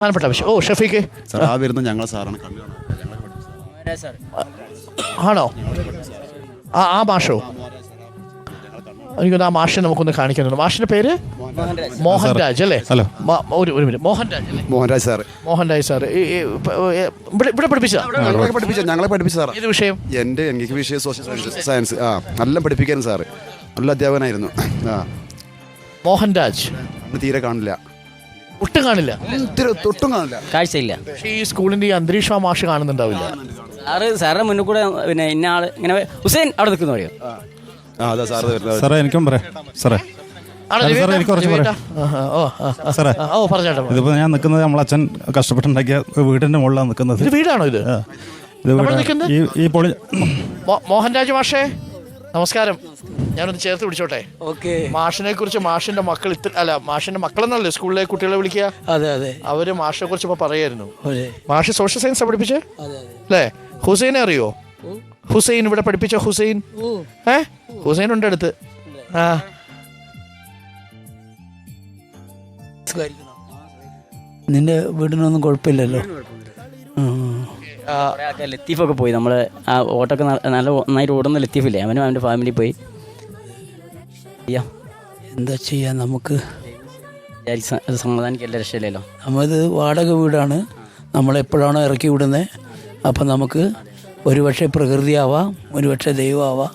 പ്രധാനപ്പെട്ട ആവശ്യം. ഓ ഷഫീഖ് സാർ ആ വരുന്ന ഞങ്ങളെ സാറാണ് ആണോ? ആ മാഷോ? എനിക്കൊന്ന് ആ മാഷിനെ നമുക്കൊന്ന് കാണിക്കുന്നുണ്ട്. മാഷിന്റെ പേര് മോഹൻരാജ് അല്ലേ? ഒരു മിനിറ്റ്. മോഹൻരാജ് അല്ലേ? മോഹൻരാജ് സാറ്. മോഹൻരാജ് സാറ് ഇവിടെ പഠിപ്പിച്ച ഞങ്ങളെ പഠിപ്പിച്ച സാർ. ഏത് വിഷയം? എനിക്ക് വിഷയം സോഷ്യൽ സയൻസ്. നല്ല പഠിപ്പിക്കാൻ സാറ്, നല്ല അധ്യാപകനായിരുന്നു. മോഹൻരാജ് തീരെ കാണില്ല, ഒട്ടും കാണില്ല, ഒട്ടും കാണില്ല, കാഴ്ചയില്ല. പക്ഷേ ഈ സ്കൂളിന്റെ ഈ അന്തരീക്ഷം ആ മാഷ് കാണുന്നുണ്ടാവില്ല. സാറിന്റെ മുന്നിൽ കൂടെ പിന്നെ ഇന്ന ആള് ഇങ്ങനെ ഹുസൈൻ അവിടെ നിൽക്കുന്ന പറയും. സാറേ എനിക്കും പറയാം സാറേ. എനിക്ക് കുറച്ച് പറയാം സാറേ. ഇതിപ്പോ ഞാൻ നിൽക്കുന്നത് നമ്മളച്ഛൻ കഷ്ടപ്പെട്ടുണ്ടാക്കിയ വീടിന്റെ മുകളിലാണ് നിൽക്കുന്നത്. വീടാണോ ഇത്? ഈ പൊളി. മോഹൻരാജ് മാഷേ നമസ്കാരം. ഞാനൊന്ന് ചേർത്ത് പിടിച്ചോട്ടെ. ഓക്കെ. മാഷിനെ കുറിച്ച് മാഷിന്റെ മക്കൾ മാഷിന്റെ മക്കളെന്നല്ലേ സ്കൂളിലെ കുട്ടികളെ വിളിക്കുക? അതെ അതെ. അവര് മാഷിനെ കുറിച്ച് ഇപ്പൊ പറയായിരുന്നു. മാഷ് സോഷ്യൽ സയൻസ് പഠിപ്പിച്ചേ അല്ലേ? ഹുസൈനെ അറിയോ? ഹുസൈൻ ഇവിടെ പഠിപ്പിച്ച ഹുസൈൻ. ഹുസൈൻ ഉണ്ട് അടുത്ത്. നിന്റെ വീടിനൊന്നും കുഴപ്പമില്ലല്ലോ. ലത്തീഫൊക്കെ പോയി. നമ്മള് ആ ഓട്ടൊക്കെ നന്നായിട്ട് ഓടുന്ന ലത്തീഫില്ലേ, അവനും അവൻ്റെ ഫാമിലി പോയി. എന്താ ചെയ്യാ, നമുക്ക് സമാധാനിക്കല്ല, രക്ഷയില്ലല്ലോ. നമ്മത് വാടക വീടാണ്, നമ്മളെപ്പോഴാണോ ഇറക്കി വിടുന്നത്. അപ്പം നമുക്ക് ഒരുപക്ഷെ പ്രകൃതിയാവാം, ഒരുപക്ഷെ ദൈവമാവാം,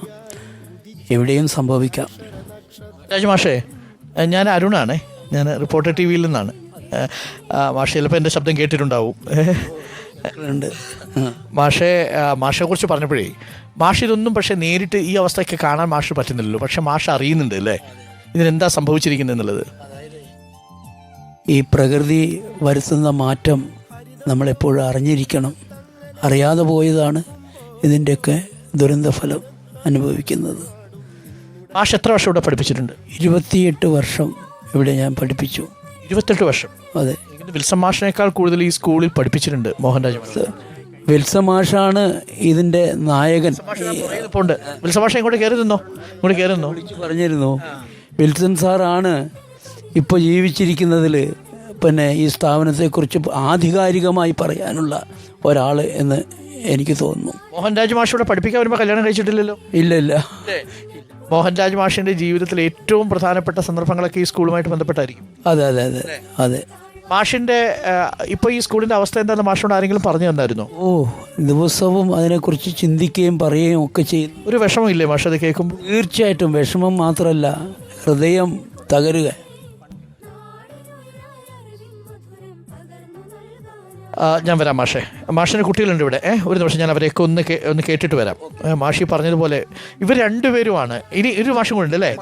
എവിടെയും സംഭവിക്കാം. രാജമാഷേ, ഞാൻ അരുണാണേ. ഞാൻ റിപ്പോർട്ടർ ടി വിയിൽ നിന്നാണ്. മാഷ് ചിലപ്പോൾ എൻ്റെ ശബ്ദം കേട്ടിട്ടുണ്ടാവും. മാഷെക്കുറിച്ച് പറഞ്ഞപ്പോഴേ, മാഷ് ഇതൊന്നും പക്ഷേ നേരിട്ട് ഈ അവസ്ഥയൊക്കെ കാണാൻ മാഷ് പറ്റുന്നില്ലല്ലോ. പക്ഷെ മാഷ് അറിയുന്നുണ്ട് അല്ലേ ഇതിനെന്താ സംഭവിച്ചിരിക്കുന്നത് എന്നുള്ളത്. ഈ പ്രകൃതി വരുത്തുന്ന മാറ്റം നമ്മളെപ്പോഴും അറിഞ്ഞിരിക്കണം. അറിയാതെ പോയതാണ് ഇതിൻ്റെയൊക്കെ ദുരന്തഫലം അനുഭവിക്കുന്നത്. മാഷ് എത്ര വർഷം ഇവിടെ പഠിപ്പിച്ചിട്ടുണ്ട്? 28 വർഷം ഇവിടെ ഞാൻ പഠിപ്പിച്ചു. 28 വർഷം? അതെ. വിൽസൺ മാഷിനേക്കാൾ കൂടുതൽ ഈ സ്കൂളിൽ പഠിപ്പിച്ചിട്ടുണ്ട് മോഹൻരാജ് മാഷ്. വിൽസൺ മാഷാണ് ഇതിൻ്റെ നായകൻ. വിൽസൺ മാഷ ഇങ്ങോട്ട് കയറുന്നോ? പറഞ്ഞിരുന്നു വിൽസൺ സാറാണ് ഇപ്പോൾ ജീവിച്ചിരിക്കുന്നതിൽ പിന്നെ ഈ സ്ഥാപനത്തെക്കുറിച്ച് ആധികാരികമായി പറയാനുള്ള ഒരാൾ എന്ന് എനിക്ക് തോന്നുന്നു. മോഹൻരാജ് മാഷ് ഇവിടെ പഠിപ്പിക്കാൻ വരുമ്പോൾ കല്യാണം കഴിച്ചിട്ടില്ലല്ലോ? ഇല്ല. മോഹൻരാജ് മാഷിന്റെ ജീവിതത്തിലെ ഏറ്റവും പ്രധാനപ്പെട്ട സന്ദർഭങ്ങളൊക്കെ ഈ സ്കൂളുമായിട്ട് ബന്ധപ്പെട്ടായിരിക്കും. അതെ. മാഷിന്റെ ഇപ്പൊ ഈ സ്കൂളിന്റെ അവസ്ഥ എന്താണെന്ന് മാഷിനോട് ആരെങ്കിലും പറഞ്ഞു തന്നായിരുന്നോ? ദിവസവും അതിനെക്കുറിച്ച് ചിന്തിക്കുകയും പറയുകയും ഒക്കെ ചെയ്യുന്നു. ഒരു വിഷമം ഇല്ലേ മാഷ് അത് കേൾക്കുമ്പോൾ? തീർച്ചയായിട്ടും വിഷമം മാത്രമല്ല, ഹൃദയം തകരുക. ഞാൻ വരാം മാഷെ. മാഷിന് കുട്ടികളുണ്ട് ഇവിടെ. ഒരു നിമിഷം ഞാൻ അവരെയൊക്കെ ഒന്ന് കേട്ടിട്ട് വരാം. മാഷി പറഞ്ഞതുപോലെ ഇവർ രണ്ടുപേരുമാണ്. ഇനി ഒരു മാഷും കൂടെ ഉണ്ട് അല്ലേ?